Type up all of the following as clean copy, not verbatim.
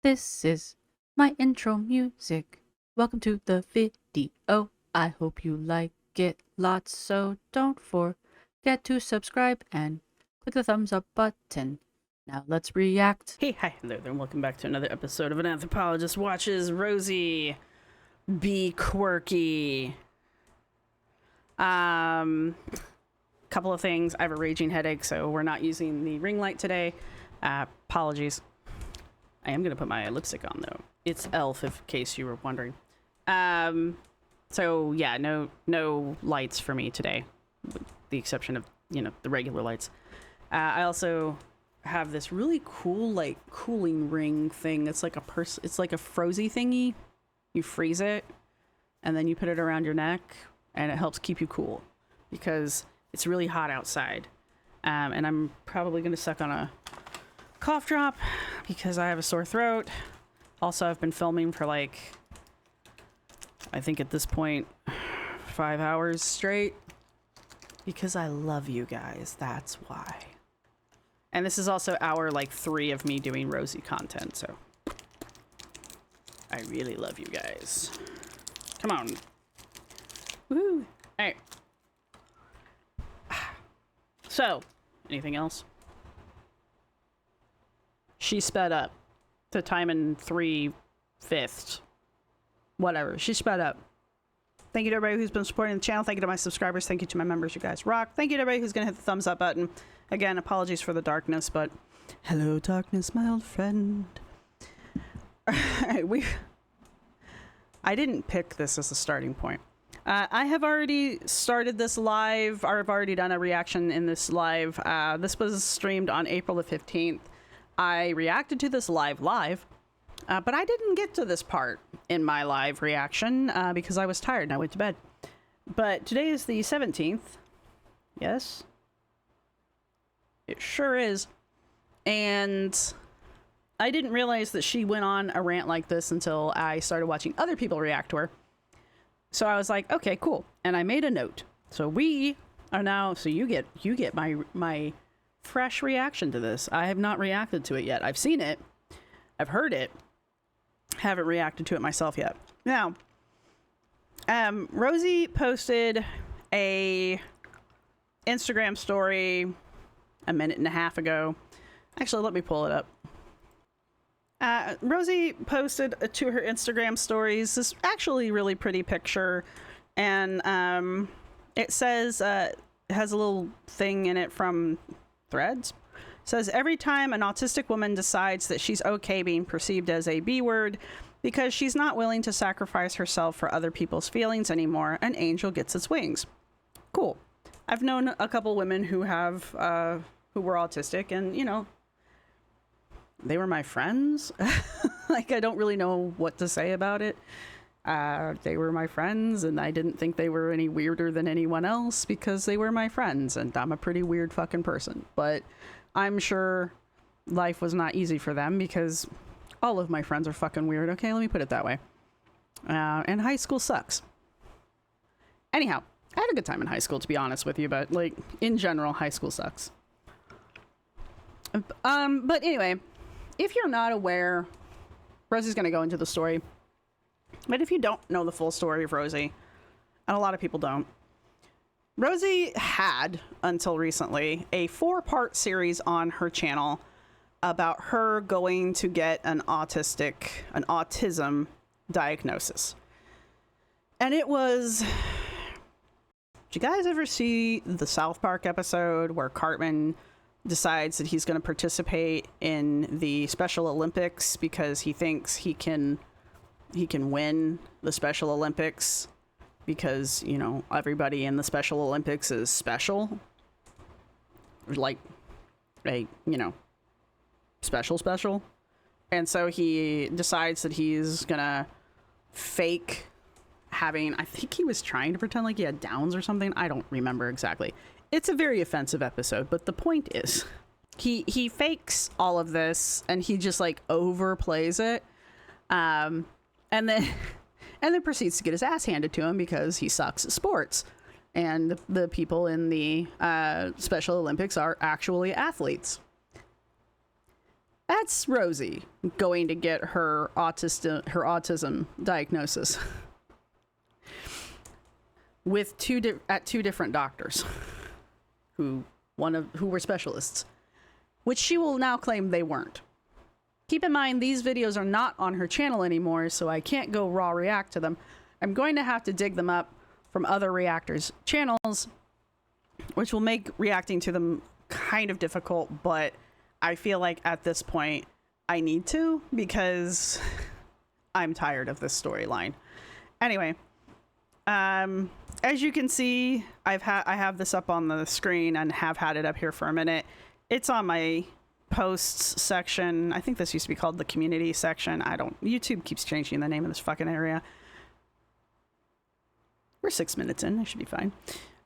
This is my intro music. Welcome to the video. I hope you like it lots, so don't forget to subscribe and click the thumbs up button. Now let's react. Hey, hi, hello there, and welcome back to another episode of An Anthropologist Watches Rosie Be Quirky. Couple of things. I have a raging headache, so we're not using the ring light today. Apologies. I am going to put my lipstick on, though. It's e.l.f., in case you were wondering. So, yeah, no lights for me today, with the exception of, the regular lights. I also have this really cool, like, cooling ring thing. It's like it's like a frozy thingy. You freeze it, and then you put it around your neck, and it helps keep you cool, because it's really hot outside. And I'm probably going to suck on a cough drop because I have a sore throat. Also, I've been filming for I think at this point 5 hours straight because I love you guys. That's why. And this is also hour 3 of me doing Rosie content, so I really love you guys. Come on. Woohoo. All right. So, anything else? She sped up to time in 3/5. Whatever. She sped up. Thank you to everybody who's been supporting the channel. Thank you to my subscribers. Thank you to my members. You guys rock. Thank you to everybody who's going to hit the thumbs up button. Again, apologies for the darkness, but hello, darkness, my old friend. All right, I didn't pick this as a starting point. I have already started this live. I've already done a reaction in this live. This was streamed on April the 15th. I reacted to this live, but I didn't get to this part in my live reaction because I was tired and I went to bed. But today is the 17th. Yes? It sure is. And I didn't realize that she went on a rant like this until I started watching other people react to her. So I was like, okay, cool. And I made a note. So we are now, so you get my fresh reaction to this. I have not reacted to it yet. I've seen it. I've heard it. Haven't reacted to it myself yet. Now, Rosie posted a Instagram story a minute and a half ago. Actually, let me pull it up. Rosie posted to her Instagram stories this actually really pretty picture, and it says it has a little thing in it from Threads. It says, every time an autistic woman decides that she's okay being perceived as a B word because she's not willing to sacrifice herself for other people's feelings anymore, an angel gets its wings. Cool. I've known a couple women who have who were autistic, and they were my friends. I don't really know what to say about it. They were my friends, and I didn't think they were any weirder than anyone else because they were my friends, and I'm a pretty weird fucking person. But I'm sure life was not easy for them because all of my friends are fucking weird. Okay, let me put it that way. And high school sucks. Anyhow, I had a good time in high school, to be honest with you, but in general, high school sucks. But anyway, if you're not aware, Rosie's going to go into the story. But if you don't know the full story of Rosie, and a lot of people don't, Rosie had, until recently, a 4-part series on her channel about her going to get an autism diagnosis. And it was... Did you guys ever see the South Park episode where Cartman decides that he's going to participate in the Special Olympics because he thinks he can win the Special Olympics because, everybody in the Special Olympics is special. Special. And so he decides that he's going to fake having, I think he was trying to pretend like he had Downs or something. I don't remember exactly. It's a very offensive episode, but the point is he fakes all of this and he just overplays it. And then proceeds to get his ass handed to him because he sucks at sports. And the people in the Special Olympics are actually athletes. That's Rosee going to get her autism diagnosis with two different doctors who were specialists, which she will now claim they weren't. Keep in mind, these videos are not on her channel anymore, so I can't go raw react to them. I'm going to have to dig them up from other reactors' channels, which will make reacting to them kind of difficult, but I feel like at this point I need to, because I'm tired of this storyline. Anyway, as you can see, I have this up on the screen and have had it up here for a minute. It's on my posts section. I think this used to be called the community section. YouTube keeps changing the name of this fucking area. We're 6 minutes in. I should be fine.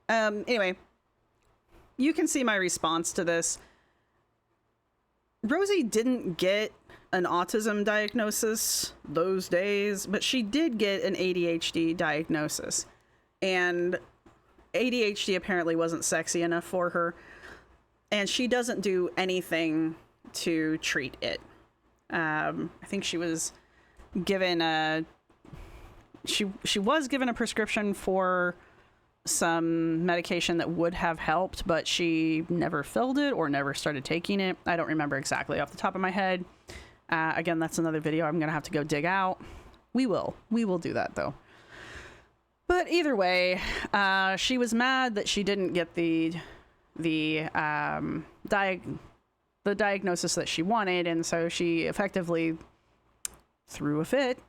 Anyway, you can see my response to this. Rosee didn't get an autism diagnosis those days, but she did get an ADHD diagnosis. And ADHD apparently wasn't sexy enough for her. And she doesn't do anything to treat it. I think she was given she was given a prescription for some medication that would have helped, but she never filled it or never started taking it. I don't remember exactly off the top of my head. Again, that's another video I'm gonna have to go dig out. We will do that though. But either way, she was mad that she didn't get the diagnosis that she wanted, and so she effectively threw a fit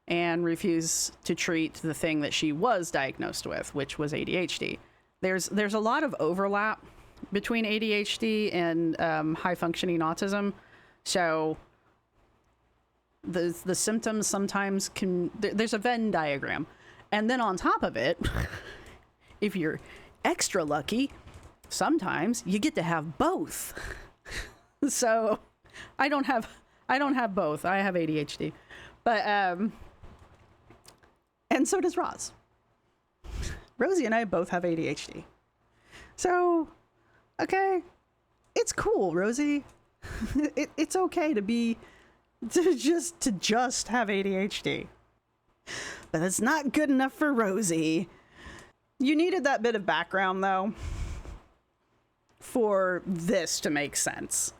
and refused to treat the thing that she was diagnosed with, which was ADHD. There's a lot of overlap between ADHD and high functioning autism, so the symptoms sometimes there's a Venn diagram, and then on top of it, if you're extra lucky, sometimes you get to have both. So I don't have both. I have ADHD, but and so does Roz. Rosee and I both have ADHD. So, okay, it's cool, Rosee. It's okay to just have ADHD. But it's not good enough for Rosee. You needed that bit of background though for this to make sense.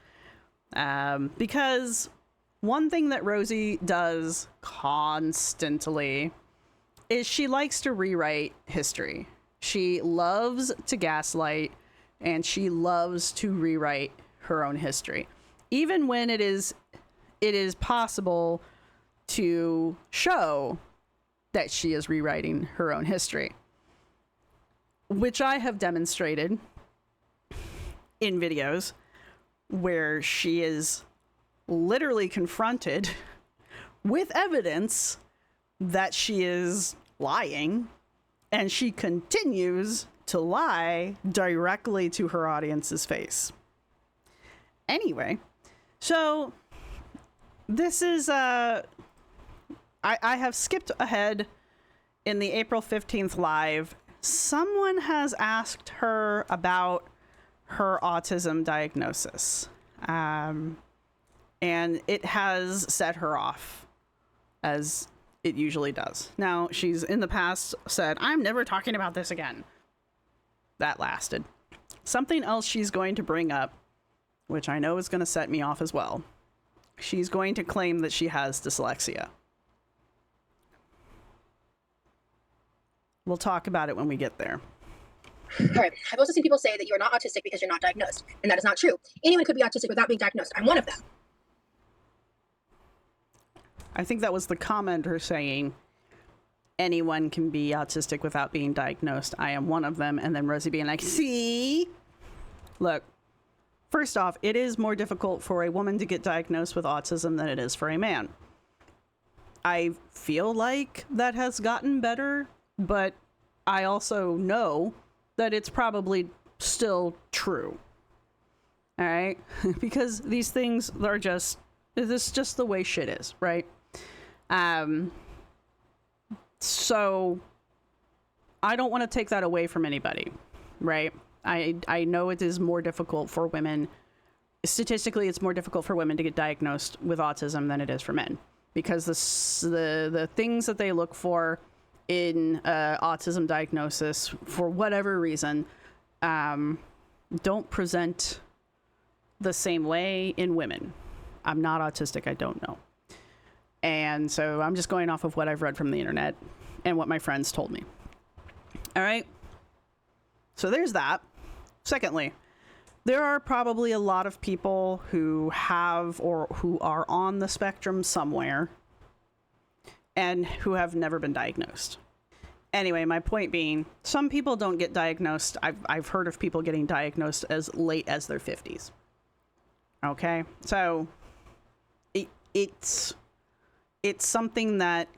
Because one thing that Rosee does constantly is she likes to rewrite history. She loves to gaslight, and she loves to rewrite her own history. Even when it is possible to show that she is rewriting her own history, which I have demonstrated in videos where she is literally confronted with evidence that she is lying, and she continues to lie directly to her audience's face. Anyway, so this is I have skipped ahead in the April 15th live. Someone has asked her about her autism diagnosis, and it has set her off, as it usually does. Now, she's in the past said, "I'm never talking about this again." That lasted. Something else she's going to bring up, which I know is going to set me off as well. She's going to claim that she has dyslexia. We'll talk about it when we get there. All right. I've also seen people say that you're not autistic because you're not diagnosed, and that is not true. Anyone could be autistic without being diagnosed. I'm one of them. I think that was the commenter saying anyone can be autistic without being diagnosed. I am one of them. And then Rosee being like, see? Look, first off, it is more difficult for a woman to get diagnosed with autism than it is for a man. I feel like that has gotten better, but I also know that it's probably still true. All right? Because these things are this is just the way shit is, right? So I don't want to take that away from anybody, right? I know it is more difficult for women, statistically, it's more difficult for women to get diagnosed with autism than it is for men, because the things that they look for in autism diagnosis, for whatever reason, don't present the same way in women. I'm not autistic. I don't know. And so I'm just going off of what I've read from the internet and what my friends told me. All right. So there's that. Secondly, there are probably a lot of people who have or who are on the spectrum somewhere and who have never been diagnosed. Anyway, my point being, some people don't get diagnosed. I've heard of people getting diagnosed as late as their 50s. Okay, so it's something that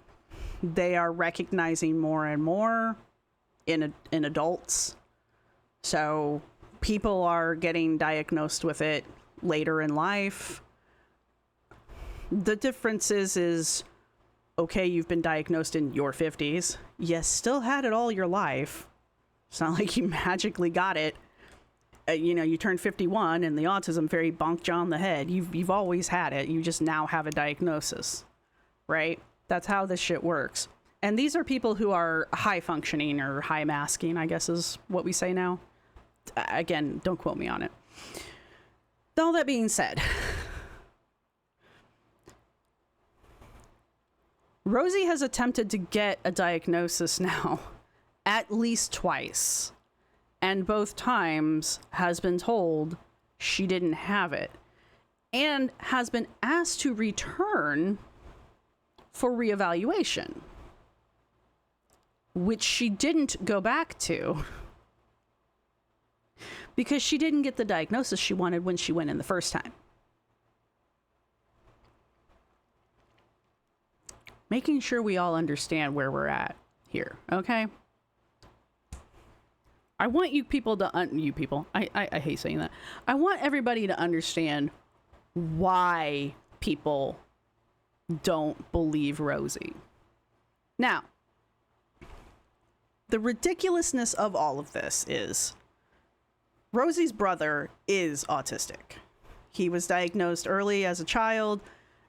they are recognizing more and more in adults. So people are getting diagnosed with it later in life. The difference is, okay, you've been diagnosed in your 50s. You still had it all your life. It's not like you magically got it. You turned 51 and the autism fairy bonked you on the head. You've always had it. You just now have a diagnosis, right? That's how this shit works. And these are people who are high functioning or high masking, I guess is what we say now. Again, don't quote me on it. All that being said, Rosee has attempted to get a diagnosis now at least twice, and both times has been told she didn't have it, and has been asked to return for reevaluation, which she didn't go back to because she didn't get the diagnosis she wanted when she went in the first time. Making sure we all understand where we're at here, okay? I want you people to, I hate saying that. I want everybody to understand why people don't believe Rosee. Now, the ridiculousness of all of this is Rosee's brother is autistic. He was diagnosed early as a child,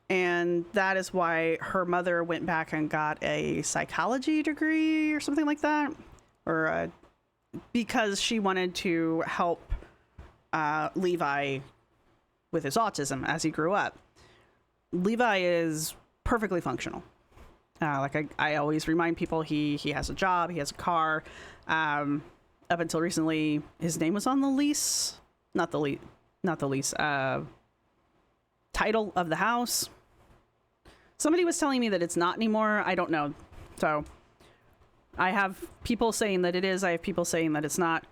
and that is why her mother went back and got a psychology degree or something like that, or because she wanted to help Levi with his autism as he grew up. Levi is perfectly functional. I always remind people, he has a job, he has a car. Up until recently, his name was on the lease, not the lease, title of the house. Somebody was telling me that it's not anymore. I don't know. So I have people saying that it is. I have people saying that it's not.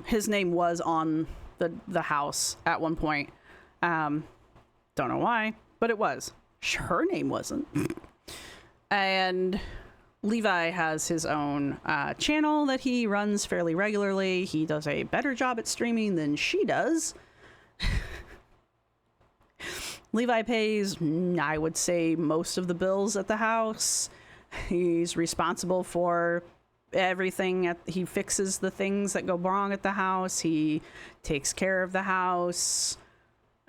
His name was on the house at one point. Don't know why, but it was. Her name wasn't. And Levi has his own channel that he runs fairly regularly. He does a better job at streaming than she does. Levi pays, I would say, most of the bills at the house. He's responsible for everything. He fixes the things that go wrong at the house. He takes care of the house.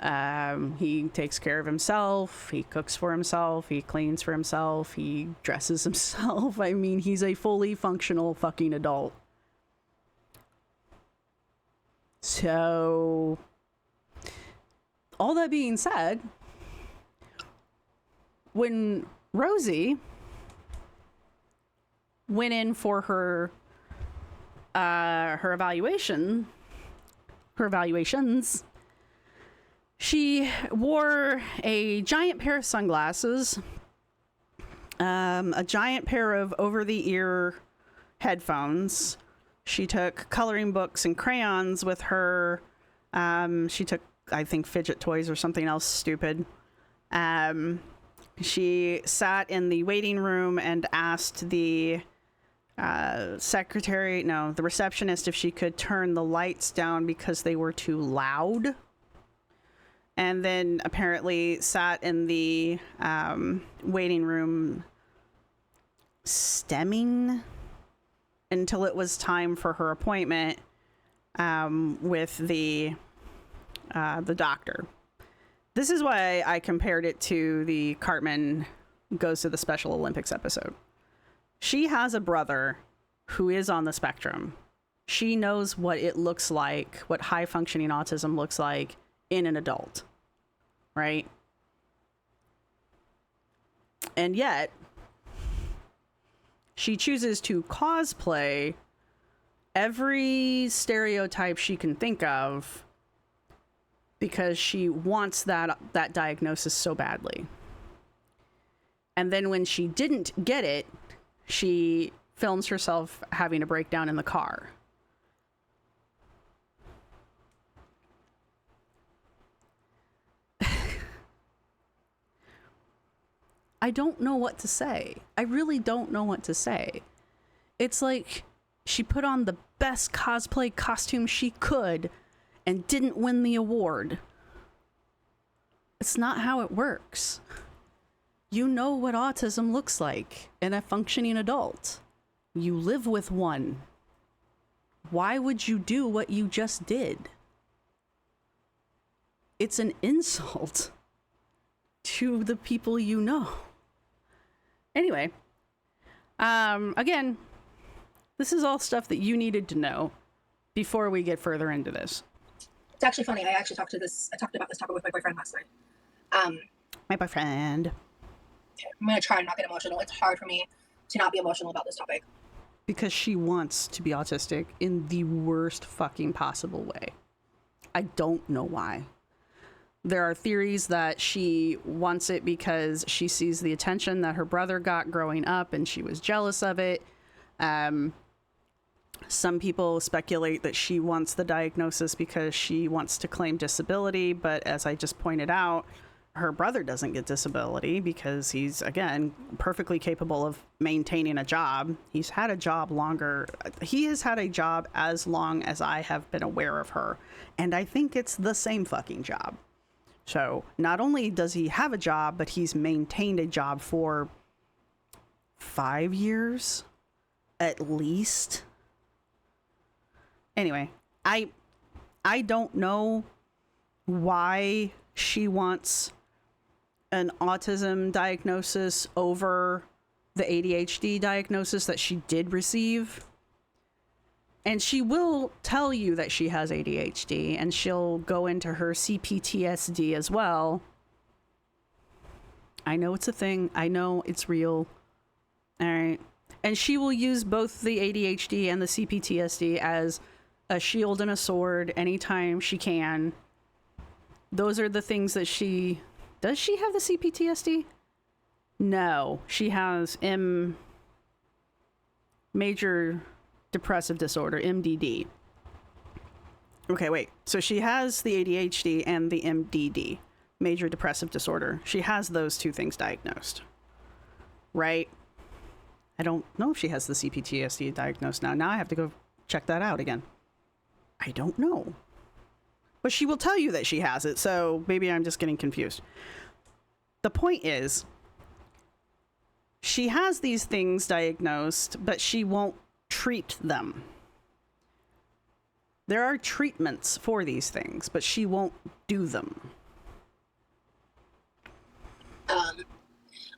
He takes care of himself. He cooks for himself. He cleans for himself. He dresses himself. I mean, he's a fully functional fucking adult. So, all that being said, when Rosee went in for her evaluations, she wore a giant pair of sunglasses, a giant pair of over-the-ear headphones. She took coloring books and crayons with her. She took, I think, fidget toys or something else stupid. She sat in the waiting room and asked the the receptionist if she could turn the lights down because they were too loud. And then apparently sat in the waiting room stemming until it was time for her appointment with the the doctor. This is why I compared it to the Cartman Goes to the Special Olympics episode. She has a brother who is on the spectrum. She knows what it looks like, what high functioning autism looks like in an adult, right? And yet, she chooses to cosplay every stereotype she can think of because she wants that diagnosis so badly. And then when she didn't get it, she films herself having a breakdown in the car. I don't know what to say. I really don't know what to say. It's like she put on the best cosplay costume she could and didn't win the award. It's not how it works. You know what autism looks like in a functioning adult. You live with one. Why would you do what you just did? It's an insult to the people you know. Anyway, again, this is all stuff that you needed to know before we get further into this. It's actually funny. I actually talked about this topic with my boyfriend last night. My boyfriend. I'm going to try and not get emotional. It's hard for me to not be emotional about this topic. Because she wants to be autistic in the worst fucking possible way. I don't know why. There are theories that she wants it because she sees the attention that her brother got growing up and she was jealous of it. Some people speculate that she wants the diagnosis because she wants to claim disability, but as I just pointed out, her brother doesn't get disability because he's, again, perfectly capable of maintaining a job. He's had a job longer. He has had a job as long as I have been aware of her. And I think it's the same fucking job. So not only does he have a job, but he's maintained a job for 5 years at least. Anyway, I don't know why she wants an autism diagnosis over the ADHD diagnosis that she did receive. And she will tell you that she has ADHD, and she'll go into her CPTSD as well. I know it's a thing. I know it's real. All right. And she will use both the ADHD and the CPTSD as a shield and a sword anytime she can. Those are the things that she... Does she have the CPTSD? No. She has major depressive disorder, MDD. Okay, wait. So she has the ADHD and the MDD, major depressive disorder. She has those two things diagnosed, right? I don't know if she has the CPTSD diagnosed now. Now I have to go check that out again. I don't know. But she will tell you that she has it, so maybe I'm just getting confused. The point is, she has these things diagnosed, but she won't treat them. There are treatments for these things, but she won't do them.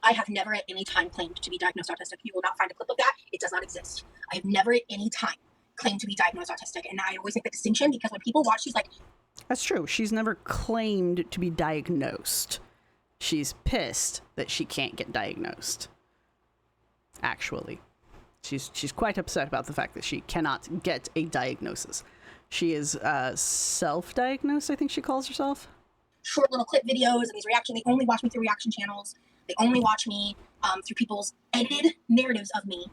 I have never at any time claimed to be diagnosed autistic. You will not find a clip of that. It does not exist. I have never at any time claimed to be diagnosed autistic. And I always make the distinction because when people watch, she's like... That's true. She's never claimed to be diagnosed. She's pissed that she can't get diagnosed. Actually. She's quite upset about the fact that she cannot get a diagnosis. She is self-diagnosed, I think she calls herself. Short little clip videos and these reactions. They only watch me through reaction channels. They only watch me through people's edited narratives of me.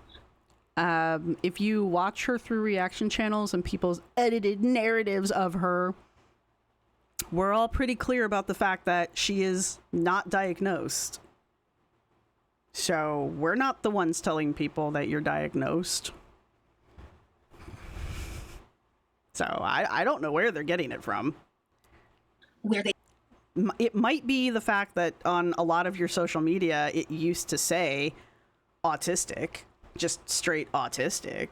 If you watch her through reaction channels and people's edited narratives of her, we're all pretty clear about the fact that she is not diagnosed. So we're not the ones telling people that you're diagnosed. So I don't know where they're getting it from. Where they... It might be the fact that on a lot of your social media, it used to say autistic, just straight autistic.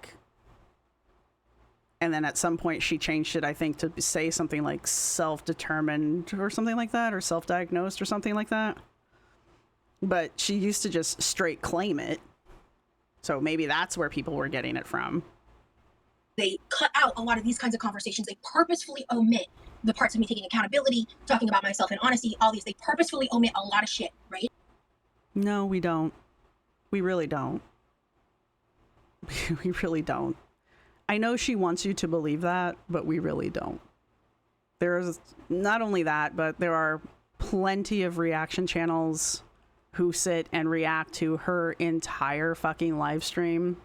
And then at some point she changed it, I think, to say something like self-determined or something like that, or self-diagnosed or something like that. But she used to just straight claim it. So maybe that's where people were getting it from. They cut out a lot of these kinds of conversations. They purposefully omit the parts of me taking accountability, talking about myself in honesty, all these. They purposefully omit a lot of shit, right? No, we don't. We really don't. We really don't. I know she wants you to believe that, but we really don't. There's not only that, but there are plenty of reaction channels who sit and react to her entire fucking live stream.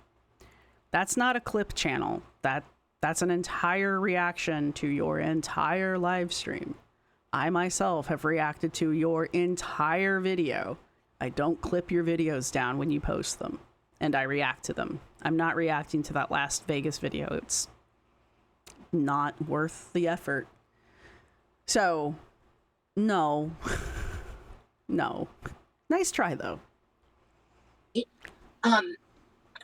That's not a clip channel. That's an entire reaction to your entire live stream. I myself have reacted to your entire video. I don't clip your videos down when you post them, and I react to them. I'm not reacting to that last Vegas video. It's not worth the effort. So, no. No. Nice try, though.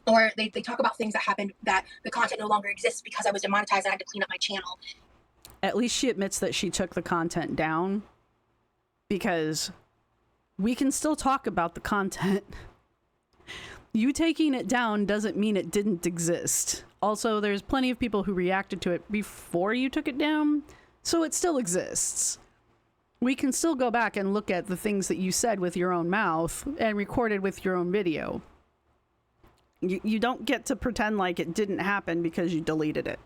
Or they talk about things that happened, that the content no longer exists because I was demonetized and I had to clean up my channel. At least she admits that she took the content down, because we can still talk about the content. You taking it down doesn't mean it didn't exist. Also, there's plenty of people who reacted to it before you took it down, so it still exists. We can still go back and look at the things that you said with your own mouth and recorded with your own video. You don't get to pretend like it didn't happen because you deleted it.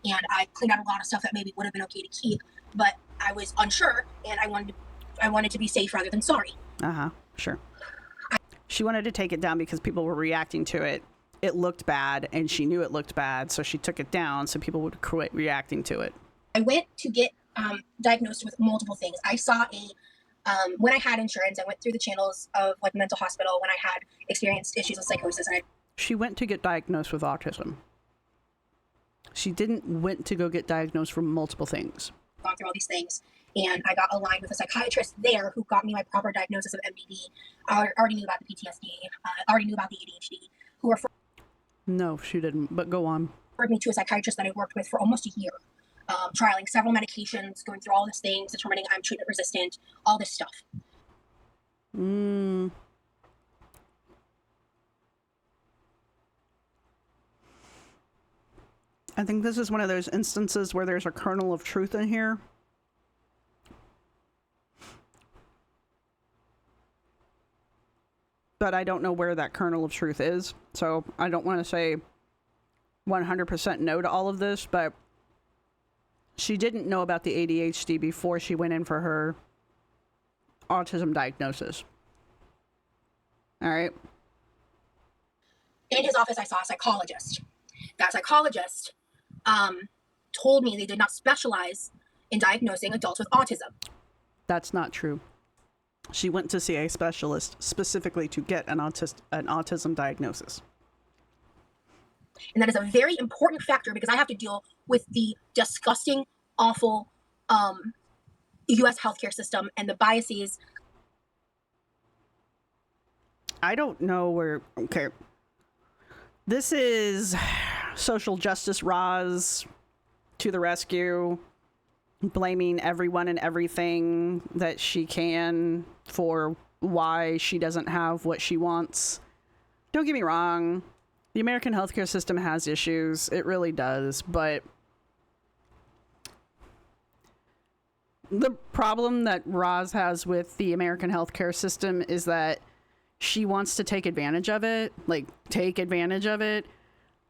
And I cleaned out a lot of stuff that maybe would have been okay to keep, but I was unsure, and I wanted to be safe rather than sorry. Sure. She wanted to take it down because people were reacting to it. It looked bad, and she knew it looked bad, so she took it down so people would quit reacting to it. I went to get diagnosed with multiple things. I saw when I had insurance, I went through the channels of like mental hospital when I had experienced issues with psychosis. And She went to get diagnosed with autism. She didn't went to go get diagnosed for multiple things. Gone through all these things, and I got aligned with a psychiatrist there who got me my proper diagnosis of MDD. I already knew about the PTSD. I already knew about the ADHD. Who referred No, she didn't, but go on. me to a psychiatrist that I worked with for almost a year, trialing several medications, going through all these things, determining I'm treatment resistant, all this stuff. I think this is one of those instances where there's a kernel of truth in here. But I don't know where that kernel of truth is. So I don't want to say 100% no to all of this, but she didn't know about the ADHD before she went in for her autism diagnosis. All right. In his office, I saw a psychologist. That psychologist told me they did not specialize in diagnosing adults with autism. That's not true. She went to see a specialist specifically to get an autism diagnosis. And that is a very important factor because I have to deal with the disgusting, awful U.S. healthcare system and the biases. I don't know where... Okay. This is social justice Roz to the rescue, blaming everyone and everything that she can for why she doesn't have what she wants. Don't get me wrong. The American healthcare system has issues. It really does. But the problem that Roz has with the American healthcare system is that she wants to take advantage of it,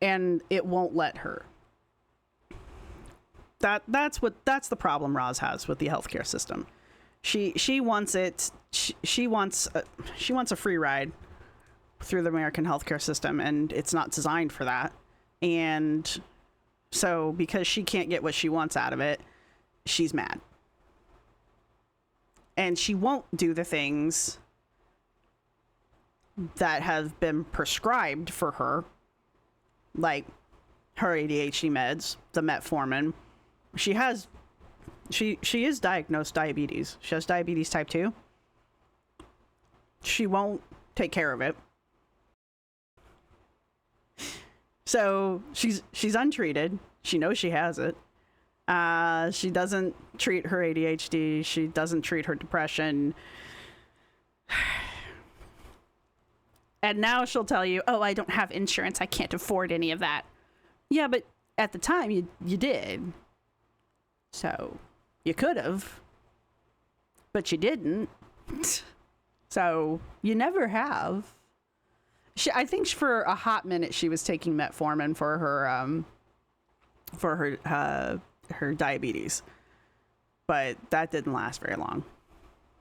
and it won't let her. That's the problem Roz has with the healthcare system. She wants it. She wants a free ride through the American healthcare system, and it's not designed for that. And so, because she can't get what she wants out of it, she's mad, and she won't do the things that have been prescribed for her, like her ADHD meds, the metformin. She is diagnosed diabetes. She has diabetes type 2. She won't take care of it. So she's untreated. She knows she has it. She doesn't treat her ADHD. She doesn't treat her depression. And now she'll tell you, oh, I don't have insurance. I can't afford any of that. Yeah, but at the time you did. So you could have, but you didn't. So you never have. I think for a hot minute she was taking metformin for her diabetes, but that didn't last very long.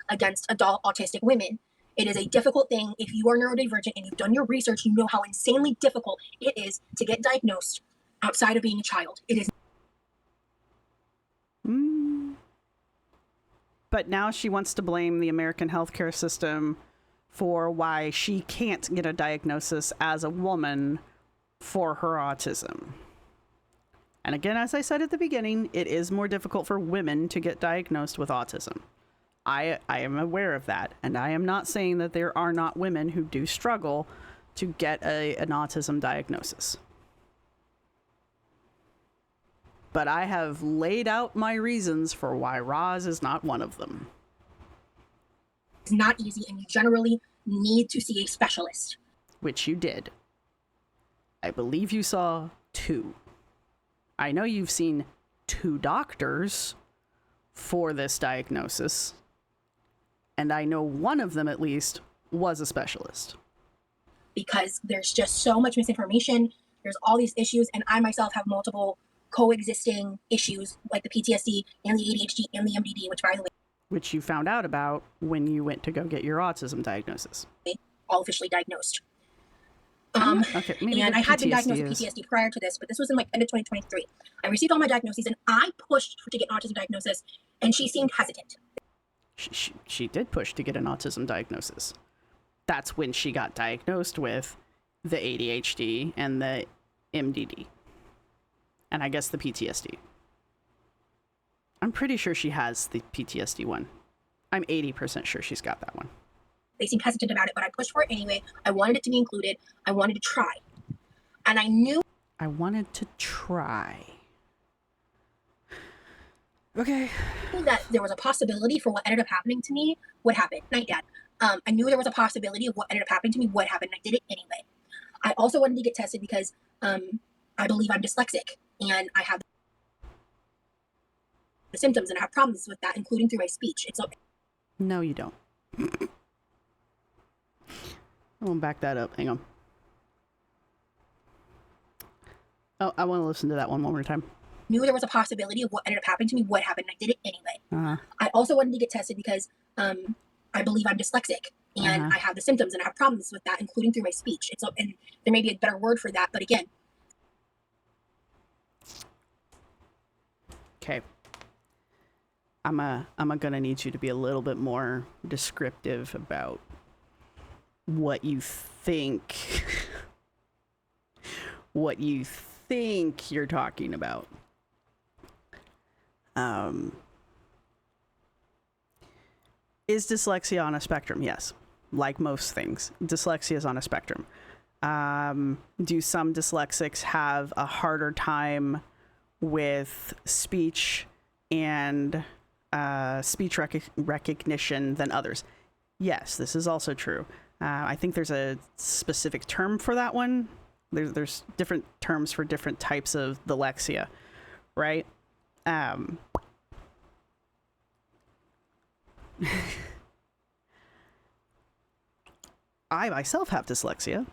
Against adult autistic women. It is a difficult thing. If you are neurodivergent and you've done your research, you know how insanely difficult it is to get diagnosed outside of being a child. It is. But now she wants to blame the American healthcare system for why she can't get a diagnosis as a woman for her autism. And again, as I said at the beginning, it is more difficult for women to get diagnosed with autism. I am aware of that, and I am not saying that there are not women who do struggle to get an autism diagnosis. But I have laid out my reasons for why Roz is not one of them. It's not easy, and you generally need to see a specialist. Which you did. I believe you saw 2. I know you've seen 2 doctors for this diagnosis. And I know one of them, at least, was a specialist. Because there's just so much misinformation. There's all these issues, and I myself have multiple coexisting issues, like the PTSD and the ADHD and the MDD, which, by the way, which you found out about when you went to go get your autism diagnosis. All officially diagnosed. Okay, and I had been diagnosed with PTSD prior to this, but this was in like end of 2023. I received all my diagnoses, and I pushed to get an autism diagnosis, and she seemed hesitant. She did push to get an autism diagnosis. That's when she got diagnosed with the ADHD and the MDD. And I guess the PTSD. I'm pretty sure she has the PTSD one. I'm 80% sure she's got that one. They seemed hesitant about it, but I pushed for it anyway. I wanted it to be included. I wanted to try. And I knew... I wanted to try. Okay. That there was a possibility for what ended up happening to me would happen. Night, Dad. I knew there was a possibility of what ended up happening to me would happen, and I did it anyway. I also wanted to get tested because I believe I'm dyslexic, and I have the symptoms, and I have problems with that, including through my speech. It's okay. No, you don't. I'm gonna back that up. Hang on. Oh, I want to listen to that one more time. Knew there was a possibility of what ended up happening to me would happen, and I did it anyway. I also wanted to get tested because I believe I'm dyslexic, and I have the symptoms, and I have problems with that, including through my speech. And there may be a better word for that, but again. Okay. I'm gonna need you to be a little bit more descriptive about what you think you're talking about. Is dyslexia on a spectrum? Yes. Like most things, dyslexia is on a spectrum. Do some dyslexics have a harder time with speech and speech recognition than others? Yes, this is also true. I think there's a specific term for that one. There's different terms for different types of dyslexia, right? I myself have dyslexia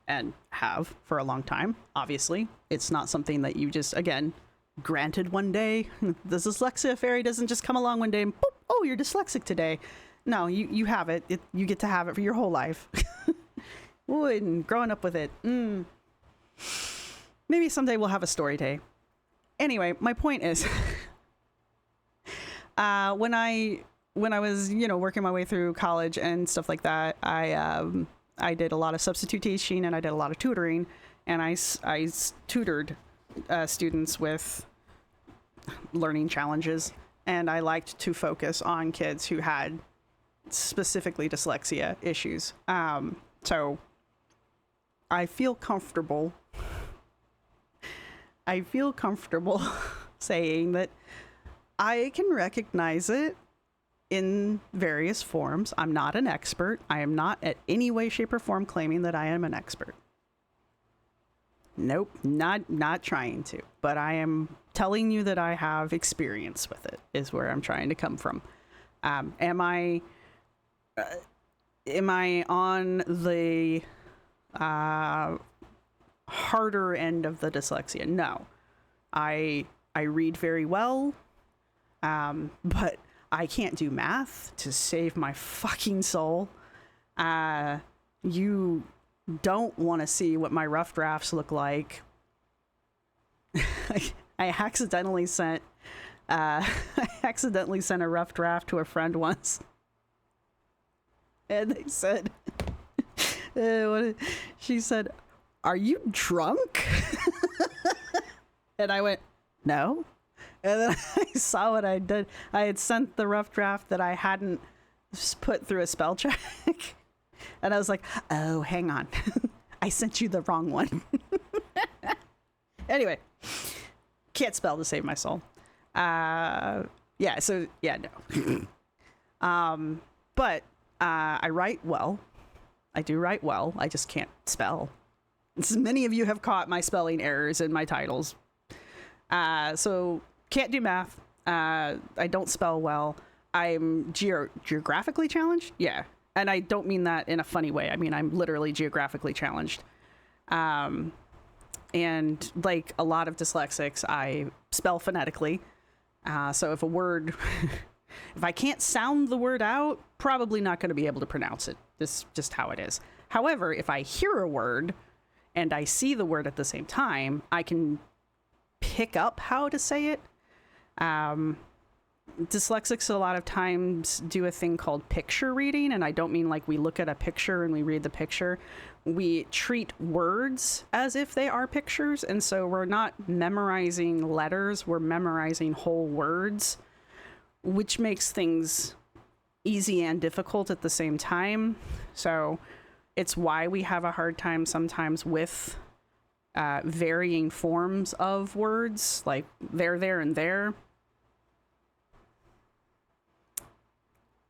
and have for a long time. Obviously, it's not something that you just, again, granted one day. The dyslexia fairy doesn't just come along one day and boop, oh, you're dyslexic today. No, you have it. You get to have it for your whole life. Ooh, and growing up with it. Maybe someday we'll have a story day. Anyway, my point is, when I was, working my way through college and stuff like that, I did a lot of substitute teaching and I did a lot of tutoring, and I tutored students with learning challenges, and I liked to focus on kids who had specifically dyslexia issues. So I feel comfortable I feel comfortable saying that I can recognize it in various forms. I'm not an expert. I am not at any way, shape, or form claiming that I am an expert. Nope, not trying to. But I am telling you that I have experience with it, is where I'm trying to come from. Am I on the harder end of the dyslexia? No. I read very well, but I can't do math to save my fucking soul. You don't want to see what my rough drafts look like. I accidentally sent a rough draft to a friend once, and they said, she said, "Are you drunk?" And I went, "No." And then I saw what I did. I had sent the rough draft that I hadn't put through a spell check. And I was like, "Oh, hang on. I sent you the wrong one." Anyway, can't spell to save my soul. No. But I write well. I do write well. I just can't spell. Many of you have caught my spelling errors in my titles. So can't do math. I don't spell well. I'm geographically challenged. Yeah. And I don't mean that in a funny way. I mean, I'm literally geographically challenged. And like a lot of dyslexics, I spell phonetically. So if a word, if I can't sound the word out, probably not going to be able to pronounce it. This is just how it is. However, if I hear a word and I see the word at the same time, I can pick up how to say it. Dyslexics a lot of times do a thing called picture reading, and I don't mean like we look at a picture and we read the picture. We treat words as if they are pictures, and so we're not memorizing letters, we're memorizing whole words, which makes things easy and difficult at the same time. So it's why we have a hard time sometimes with varying forms of words, like there, and there.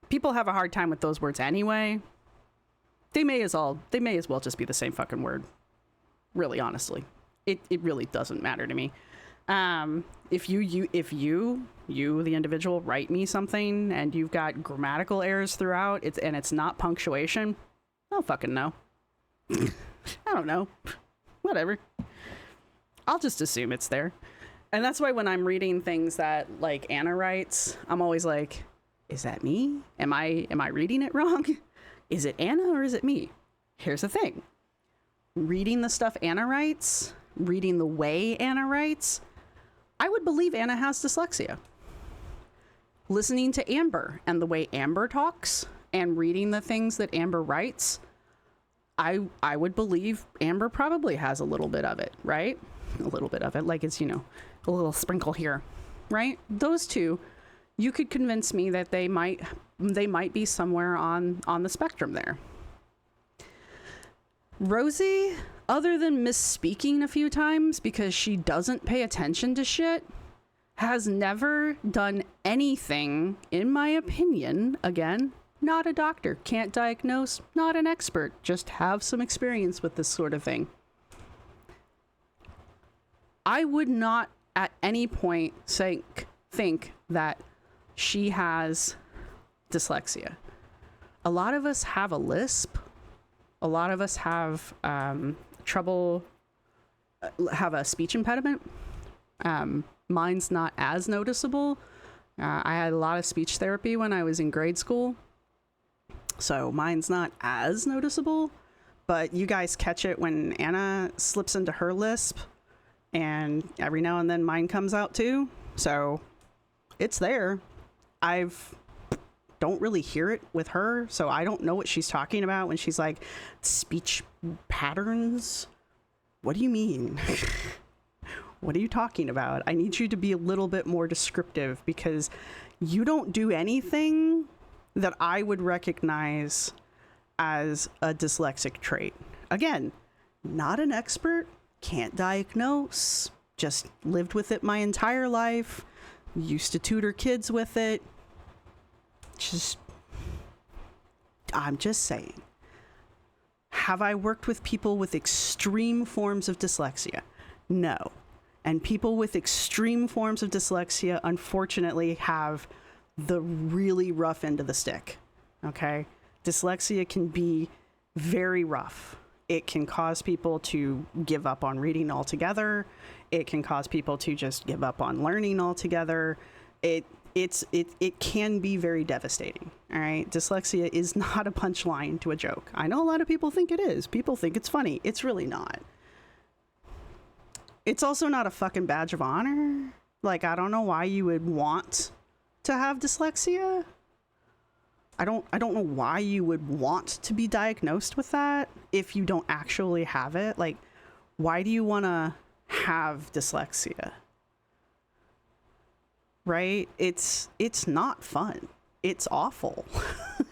People have a hard time with those words anyway. They may as well just be the same fucking word. Really, honestly. It really doesn't matter to me. If you, the individual, write me something and you've got grammatical errors throughout, it's not punctuation, I don't fucking know. I don't know. Whatever. I'll just assume it's there. And that's why when I'm reading things that like Anna writes, I'm always like, is that me? Am I reading it wrong? Is it Anna or is it me? Here's the thing. Reading the stuff Anna writes, reading the way Anna writes, I would believe Anna has dyslexia. Listening to Amber and the way Amber talks and reading the things that Amber writes, I would believe Amber probably has a little bit of it, right? A little bit of it, like it's, a little sprinkle here, right? Those two, you could convince me that they might be somewhere on the spectrum there. Rosee, other than misspeaking a few times because she doesn't pay attention to shit, has never done anything, in my opinion, again, not a doctor, can't diagnose, not an expert, just have some experience with this sort of thing. I would not at any point think that she has dyslexia. A lot of us have a lisp. A lot of us have trouble, have a speech impediment. Mine's not as noticeable. I had a lot of speech therapy when I was in grade school, so mine's not as noticeable, but you guys catch it when Anna slips into her lisp, and every now and then mine comes out too, so it's there. Don't really hear it with her, so I don't know what she's talking about when she's like, speech patterns? What do you mean? What are you talking about? I need you to be a little bit more descriptive, because you don't do anything that I would recognize as a dyslexic trait. Again, not an expert, can't diagnose, just lived with it my entire life, used to tutor kids with it. I'm just saying. Have I worked with people with extreme forms of dyslexia? No. And people with extreme forms of dyslexia, unfortunately, have the really rough end of the stick. Okay? Dyslexia can be very rough. It can cause people to give up on reading altogether. It can cause people to just give up on learning altogether. It can be very devastating. All right. Dyslexia is not a punchline to a joke. I know a lot of people think it is. People think it's funny. It's really not. It's also not a fucking badge of honor. Like, I don't know why you would want to have dyslexia. I don't know why you would want to be diagnosed with that if you don't actually have it. Like, why do you want to have dyslexia? Right? It's not fun. It's awful.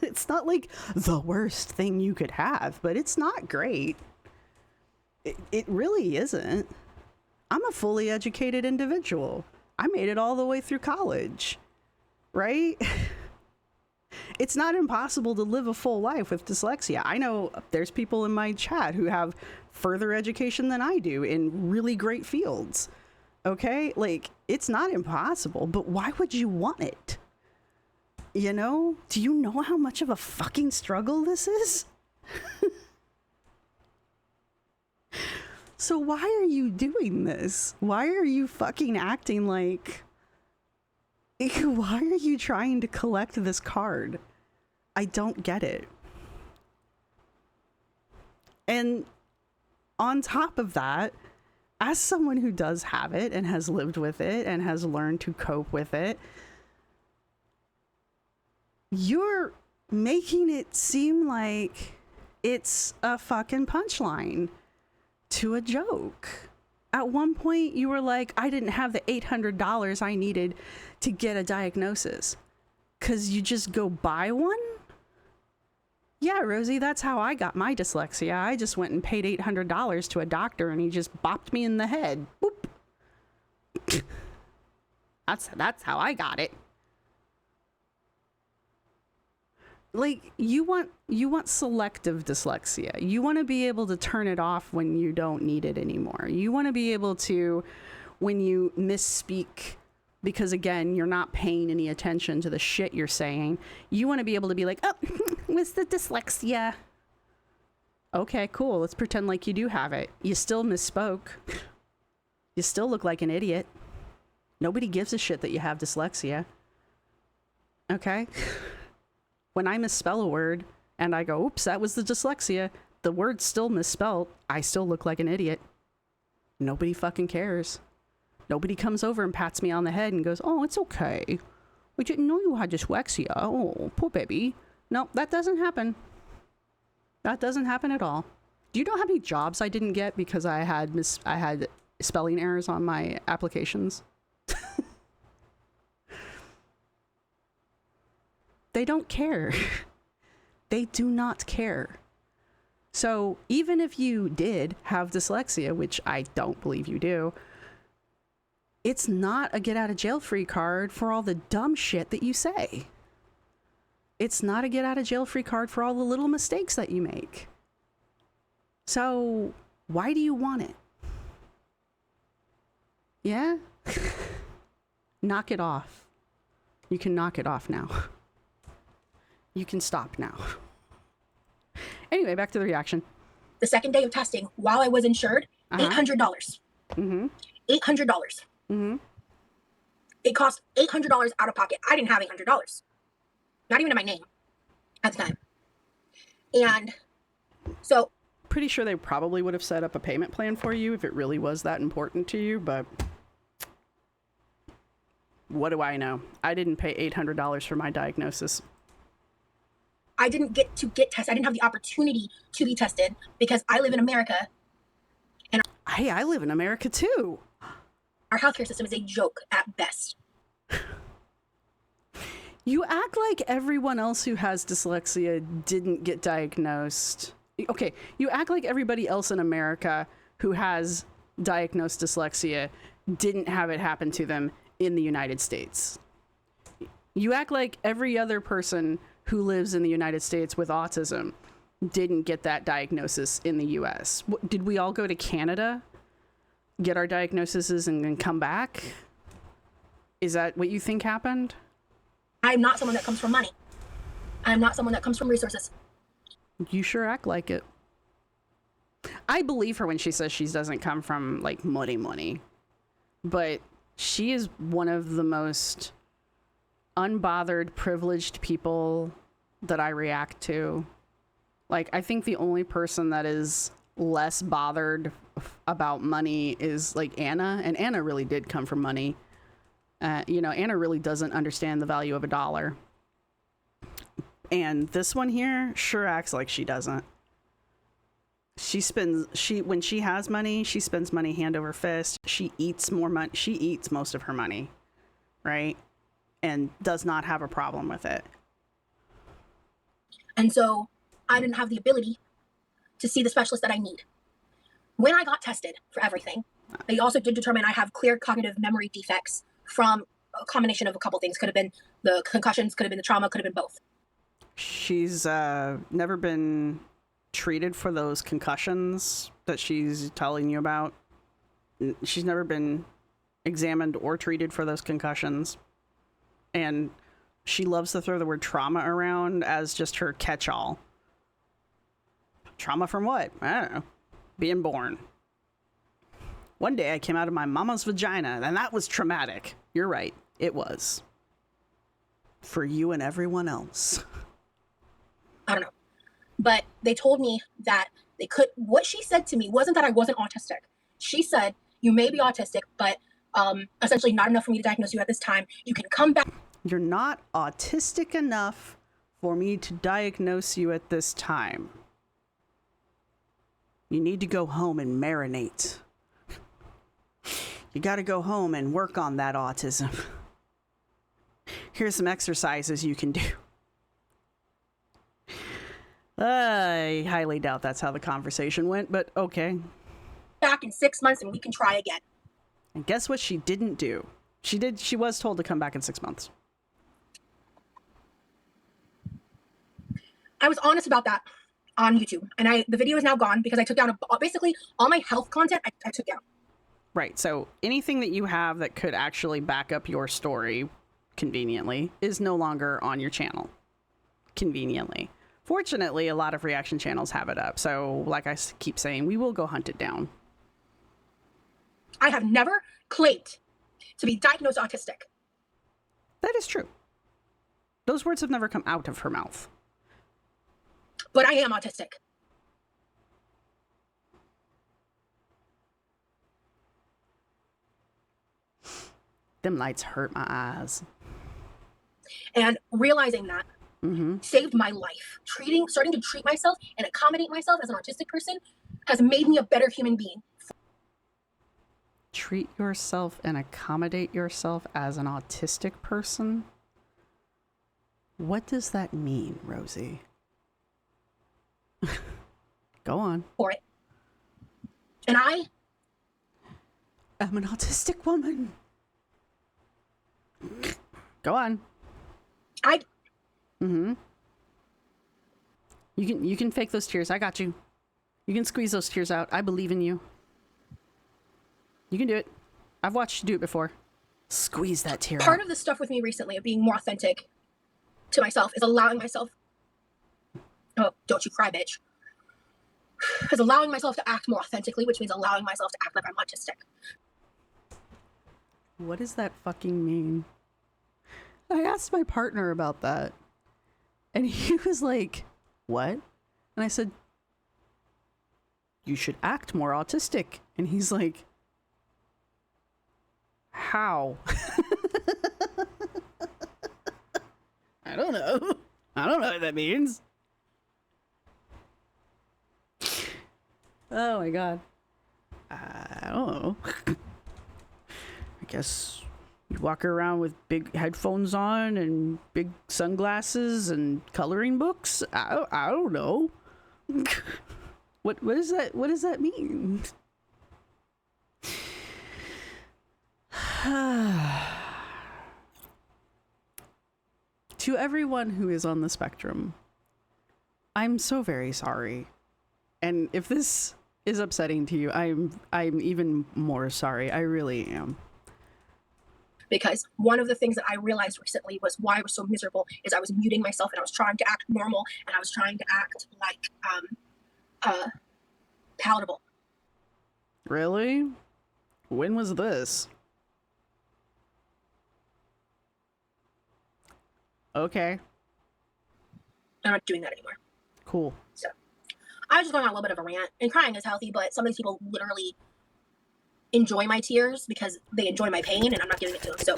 It's not like the worst thing you could have, but it's not great. It really isn't. I'm a fully educated individual. I made it all the way through college, right? It's not impossible to live a full life with dyslexia. I know there's people in my chat who have further education than I do in really great fields. Okay? Like, it's not impossible, but why would you want it? You know? Do you know how much of a fucking struggle this is? So why are you doing this? Why are you fucking acting like... Why are you trying to collect this card? I don't get it. And on top of that, as someone who does have it and has lived with it and has learned to cope with it, you're making it seem like it's a fucking punchline to a joke. At one point, you were like, I didn't have the $800 I needed to get a diagnosis. 'Cause you just go buy one? Yeah, Rosie, that's how I got my dyslexia. I just went and paid $800 to a doctor and he just bopped me in the head. Boop. That's how I got it. Like, you want selective dyslexia. You want to be able to turn it off when you don't need it anymore. You want to be able to, when you misspeak, because again, you're not paying any attention to the shit you're saying, you want to be able to be like, oh, what's the dyslexia? Okay, cool. Let's pretend like you do have it. You still misspoke. You still look like an idiot. Nobody gives a shit that you have dyslexia. Okay? When I misspell a word and I go, oops, that was the dyslexia, the word's still misspelled. I still look like an idiot. Nobody fucking cares. Nobody comes over and pats me on the head and goes, oh, it's okay. We didn't know you had dyslexia. Oh, poor baby. No, that doesn't happen. That doesn't happen at all. Do you know how many jobs I didn't get because I had spelling errors on my applications? They don't care. They do not care. So even if you did have dyslexia, which I don't believe you do, it's not a get out of jail free card for all the dumb shit that you say. It's not a get out of jail free card for all the little mistakes that you make. So why do you want it? Yeah? Knock it off. You can knock it off now. You can stop now. Anyway, back to the reaction. The second day of testing, while I was insured, $800. Mm-hmm. $800. Mm-hmm. It cost $800 out of pocket. I didn't have $800. Not even in my name at the time. And so... Pretty sure they probably would have set up a payment plan for you if it really was that important to you, but... What do I know? I didn't pay $800 for my diagnosis. I didn't get to get tested. I didn't have the opportunity to be tested because I live in America. And hey, I live in America too. Our healthcare system is a joke at best. You act like everyone else who has dyslexia didn't get diagnosed. Okay, you act like everybody else in America who has diagnosed dyslexia didn't have it happen to them in the United States. You act like every other person who lives in the United States with autism didn't get that diagnosis in the US. Did we all go to Canada, get our diagnoses, and then come back? Is that what you think happened? I'm not someone that comes from money. I'm not someone that comes from resources. You sure act like it. I believe her when she says she doesn't come from, like, money. But she is one of the most unbothered, privileged people that I react to. Like, I think the only person that is less bothered about money is, like, Anna. And Anna really did come from money. Anna really doesn't understand the value of a dollar. And this one here sure acts like she doesn't. When she has money, she spends money hand over fist. She eats more money. She eats most of her money, right? And does not have a problem with it. And so I didn't have the ability to see the specialist that I need. When I got tested for everything, they also did determine I have clear cognitive memory defects from a combination of a couple things. Could have been the concussions, could have been the trauma, could have been both. She's never been treated for those concussions that she's telling you about. She's never been examined or treated for those concussions. And she loves to throw the word trauma around as just her catch-all. Trauma from what? I don't know. Being born. One day I came out of my mama's vagina, and that was traumatic. You're right. It was. For you and everyone else. I don't know. But they told me that they could, what she said to me wasn't that I wasn't autistic. She said, you may be autistic, but essentially not enough for me to diagnose you at this time. You can come back. You're not autistic enough for me to diagnose you at this time. You need to go home and marinate. You got to go home and work on that autism. Here's some exercises you can do. I highly doubt that's how the conversation went, but okay. Back in 6 months and we can try again. And guess what she didn't do? She was told to come back in 6 months. I was honest about that on YouTube, and the video is now gone because I took down basically all my health content I took down. Right, so anything that you have that could actually back up your story conveniently is no longer on your channel. Conveniently. Fortunately, a lot of reaction channels have it up, so like I keep saying, we will go hunt it down. I have never claimed to be diagnosed autistic. That is true. Those words have never come out of her mouth. But I am autistic. Them lights hurt my eyes. And realizing that saved my life. Starting to treat myself and accommodate myself as an autistic person has made me a better human being. Treat yourself and accommodate yourself as an autistic person? What does that mean, Rosie? Go on. For it. And I am an autistic woman. Go on. You can fake those tears. I got you. You can squeeze those tears out. I believe in you. You can do it. I've watched you do it before. Squeeze that tear Part out. of the stuff with me recently of being more authentic to myself is allowing myself, oh, don't you cry, bitch, is allowing myself to act more authentically, which means allowing myself to act like I'm autistic. What does that fucking mean? I asked my partner about that, and he was like, what? And I said, you should act more autistic. And he's like, how? I don't know. I don't know what that means. Oh my god. I don't know. I guess you walk around with big headphones on and big sunglasses and coloring books. I don't know. What is that? What does that mean? To everyone who is on the spectrum, I'm so very sorry. And if this is upsetting to you, I'm even more sorry. I really am. Because one of the things that I realized recently was why I was so miserable is I was muting myself and I was trying to act normal and I was trying to act like palatable. Really? When was this? Okay. I'm not doing that anymore. Cool. So I was just going on a little bit of a rant, and crying is healthy, but some of these people literally enjoy my tears because they enjoy my pain and I'm not giving it to them. So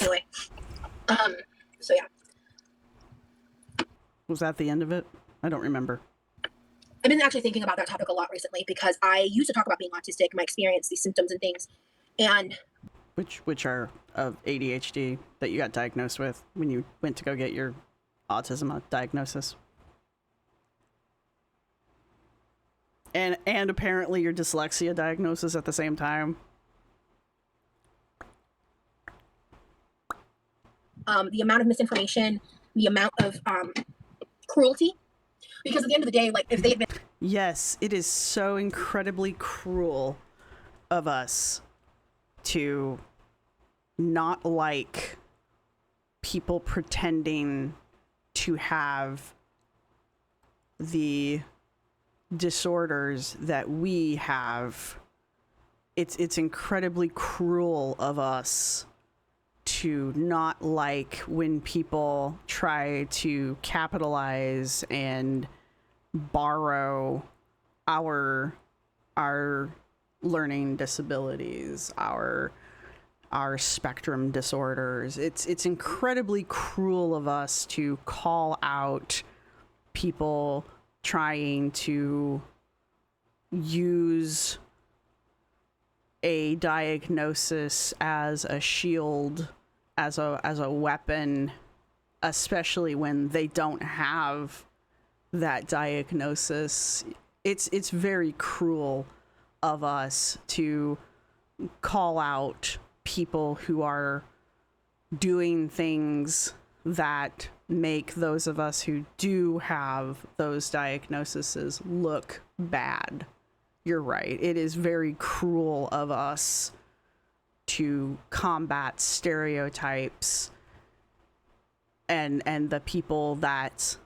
anyway, so yeah. Was that the end of it? I don't remember. I've been actually thinking about that topic a lot recently because I used to talk about being autistic, my experience, these symptoms and things, and which are of ADHD that you got diagnosed with when you went to go get your autism diagnosis. And apparently your dyslexia diagnosis at the same time. The amount of misinformation, the amount of cruelty, because at the end of the day, like if they had been... Yes, it is so incredibly cruel of us to not like people pretending to have the disorders that we have. It's incredibly cruel of us to not like when people try to capitalize and borrow our learning disabilities, our spectrum disorders. It's incredibly cruel of us to call out people trying to use a diagnosis as a shield, as a weapon, especially when they don't have that diagnosis. It's very cruel of us to call out people who are doing things that make those of us who do have those diagnoses look bad. You're right. It is very cruel of us to combat stereotypes and the people that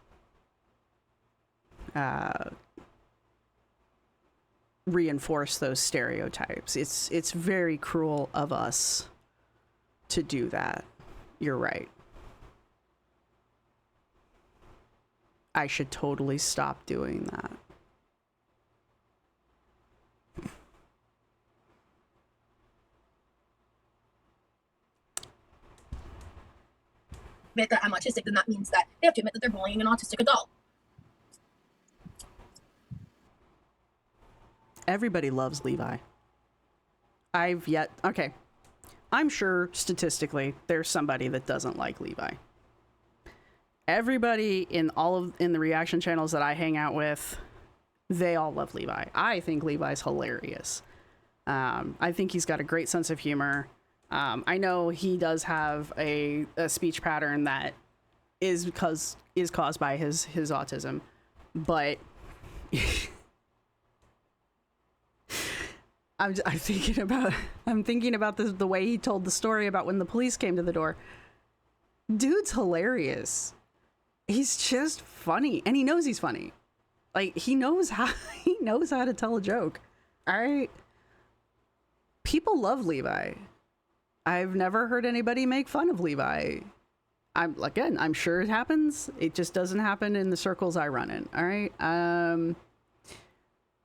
reinforce those stereotypes. It's very cruel of us to do that. You're right. I should totally stop doing that. Admit that I'm autistic, then that means that they have to admit that they're bullying an autistic adult. Everybody loves Levi. Okay. I'm sure statistically there's somebody that doesn't like Levi. Everybody in the reaction channels that I hang out with, they all love Levi. I think Levi's hilarious. I think he's got a great sense of humor. I know he does have a speech pattern that is caused by his autism, but I'm thinking about the way he told the story about when the police came to the door. Dude's hilarious. He's just funny, and he knows he's funny. Like he knows how to tell a joke. All right. People love Levi. I've never heard anybody make fun of Levi. I'm sure it happens. It just doesn't happen in the circles I run in. All right.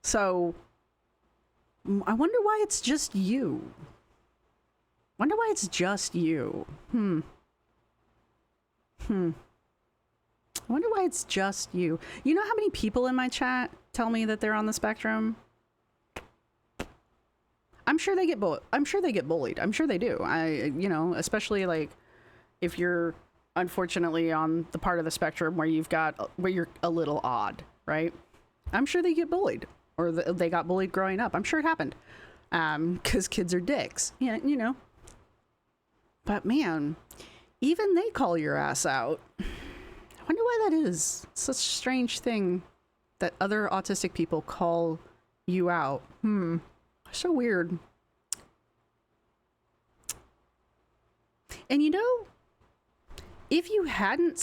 So I wonder why it's just you. I wonder why it's just you. You know how many people in my chat tell me that they're on the spectrum? I'm sure they get bullied. I'm sure they do. Especially like if you're unfortunately on the part of the spectrum where you're a little odd, right? I'm sure they get bullied, or they got bullied growing up. I'm sure it happened. 'Cause kids are dicks. Yeah, But man, even they call your ass out. I wonder why that is. It's such a strange thing that other autistic people call you out. So weird. And you know, if you hadn't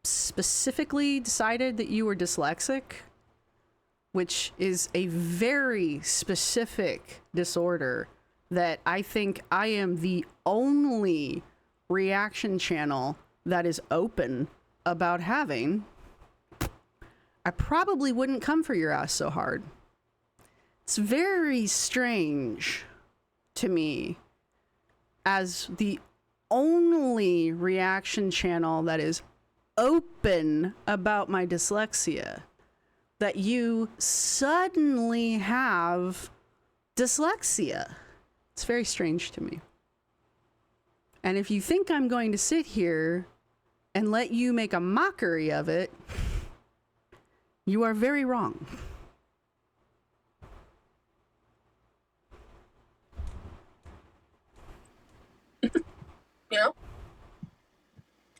specifically decided that you were dyslexic, which is a very specific disorder that I think I am the only reaction channel that is open about having, I probably wouldn't come for your ass so hard. It's very strange to me, as the only reaction channel that is open about my dyslexia, that you suddenly have dyslexia. It's very strange to me. And if you think I'm going to sit here and let you make a mockery of it, you are very wrong. You know?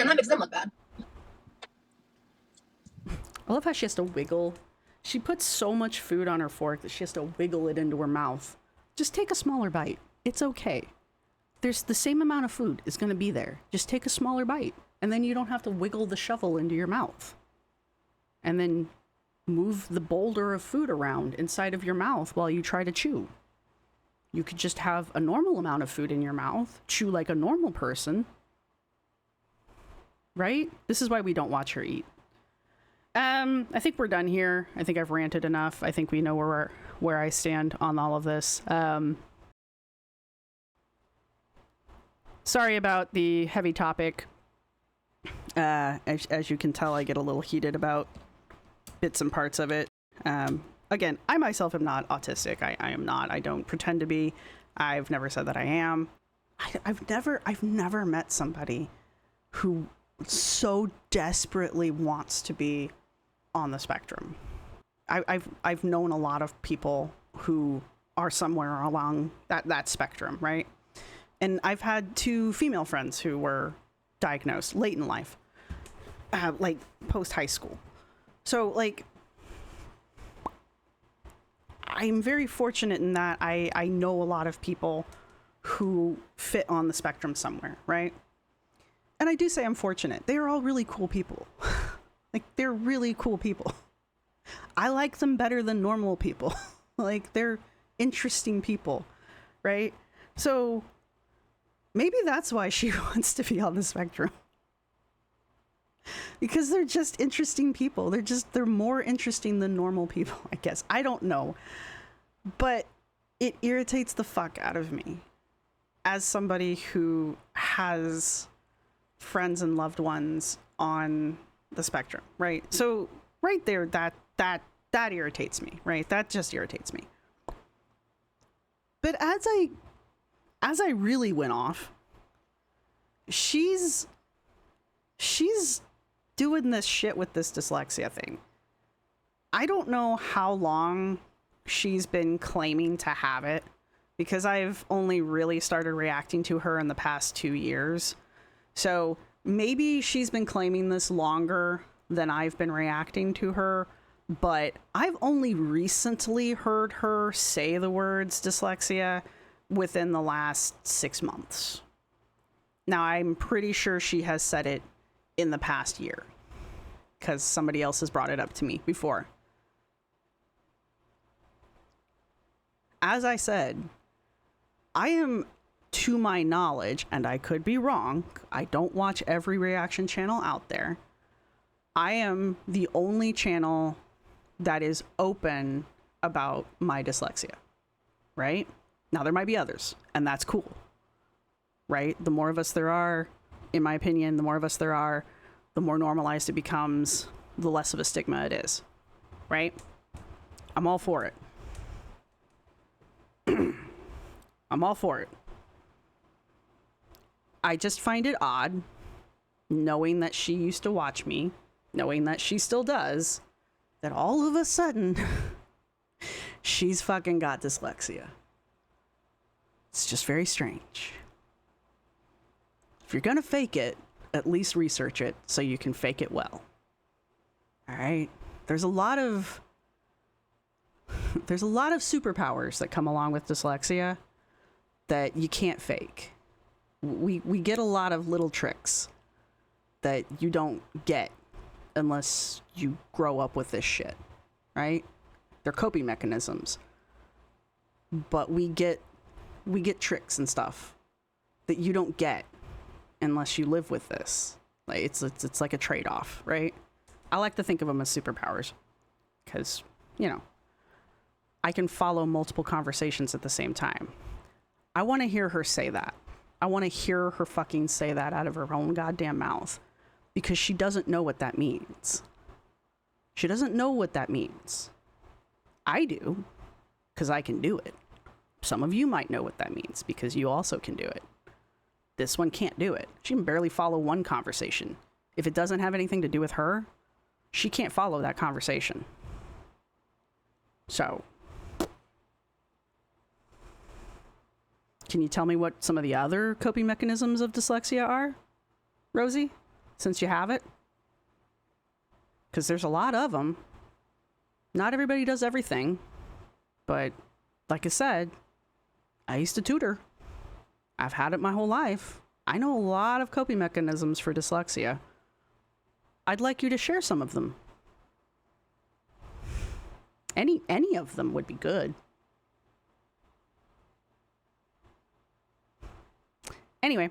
And that makes them look bad. I love how she has to wiggle. She puts so much food on her fork that she has to wiggle it into her mouth. Just take a smaller bite. It's okay. There's the same amount of food is going to be there. Just take a smaller bite. And then you don't have to wiggle the shovel into your mouth. And then move the boulder of food around inside of your mouth while you try to chew. You could just have a normal amount of food in your mouth, chew like a normal person. Right? This is why we don't watch her eat. I think we're done here. I think I've ranted enough. I think we know where I stand on all of this. Sorry about the heavy topic. As you can tell, I get a little heated about bits and parts of it. Again, I myself am not autistic. I am not. I don't pretend to be. I've never said that I am. I've never met somebody who so desperately wants to be on the spectrum. I've known a lot of people who are somewhere along that spectrum, right? And I've had 2 female friends who were diagnosed late in life, like post high school. So like, I'm very fortunate in that I know a lot of people who fit on the spectrum somewhere, right? And I do say I'm fortunate. They are all really cool people. Like, they're really cool people. I like them better than normal people. Like, they're interesting people, right? So maybe that's why she wants to be on the spectrum. Because they're just interesting people. They're more interesting than normal people, I guess. I don't know. But it irritates the fuck out of me as somebody who has friends and loved ones on the spectrum, right? So right there, that irritates me, right? That just irritates me. But as I really went off, she's doing this shit with this dyslexia thing. I don't know how long she's been claiming to have it, because I've only really started reacting to her in the past 2 years. So maybe she's been claiming this longer than I've been reacting to her, but I've only recently heard her say the words dyslexia within the last 6 months. Now, I'm pretty sure she has said it in the past year, because somebody else has brought it up to me before. As I said, I am, to my knowledge, and I could be wrong, I don't watch every reaction channel out there. I am the only channel that is open about my dyslexia, right? Now, there might be others, and that's cool, right? The more of us there are, in my opinion, the more of us there are, the more normalized it becomes, the less of a stigma it is, right? I'm all for it. I'm all for it. I just find it odd, knowing that she used to watch me, knowing that she still does, that all of a sudden, she's fucking got dyslexia. It's just very strange. If you're going to fake it, at least research it so you can fake it well. All right? There's a lot of superpowers that come along with dyslexia that you can't fake. We get a lot of little tricks that you don't get unless you grow up with this shit, right? They're coping mechanisms. But we get tricks and stuff that you don't get unless you live with this. Like it's like a trade-off, right? I like to think of them as superpowers because, you know, I can follow multiple conversations at the same time. I want to hear her say that. I want to hear her fucking say that out of her own goddamn mouth because she doesn't know what that means. She doesn't know what that means. I do because I can do it. Some of you might know what that means because you also can do it. This one can't do it. She can barely follow one conversation. If it doesn't have anything to do with her, she can't follow that conversation. So, can you tell me what some of the other coping mechanisms of dyslexia are, Rosie, since you have it? Because there's a lot of them. Not everybody does everything, but like I said, I used to tutor. I've had it my whole life. I know a lot of coping mechanisms for dyslexia. I'd like you to share some of them. Any of them would be good. Anyway,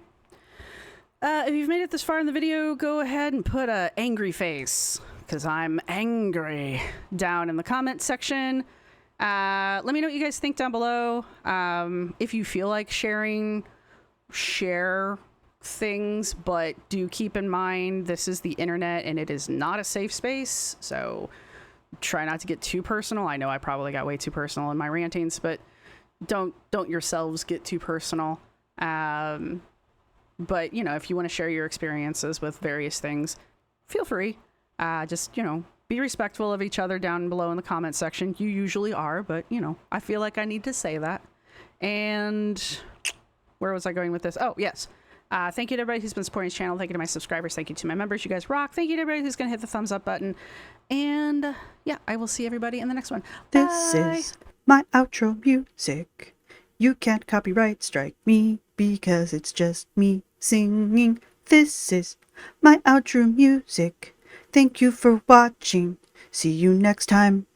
if you've made it this far in the video, go ahead and put an angry face, because I'm angry, down in the comment section. Let me know what you guys think down below. If you feel like share things, but do keep in mind this is the internet and it is not a safe space, so try not to get too personal. I know I probably got way too personal in my rantings, but don't yourselves get too personal. But you know, if you want to share your experiences with various things, feel free. Just, you know, be respectful of each other down below in the comment section. You usually are, but you know, I feel like I need to say that. And where was I going with this? Oh, yes. Thank you to everybody who's been supporting this channel. Thank you to my subscribers. Thank you to my members. You guys rock. Thank you to everybody who's going to hit the thumbs up button. And yeah, I will see everybody in the next one. This Bye. is my outro music. You can't copyright strike me because it's just me singing. This is my outro music. Thank you for watching. See you next time.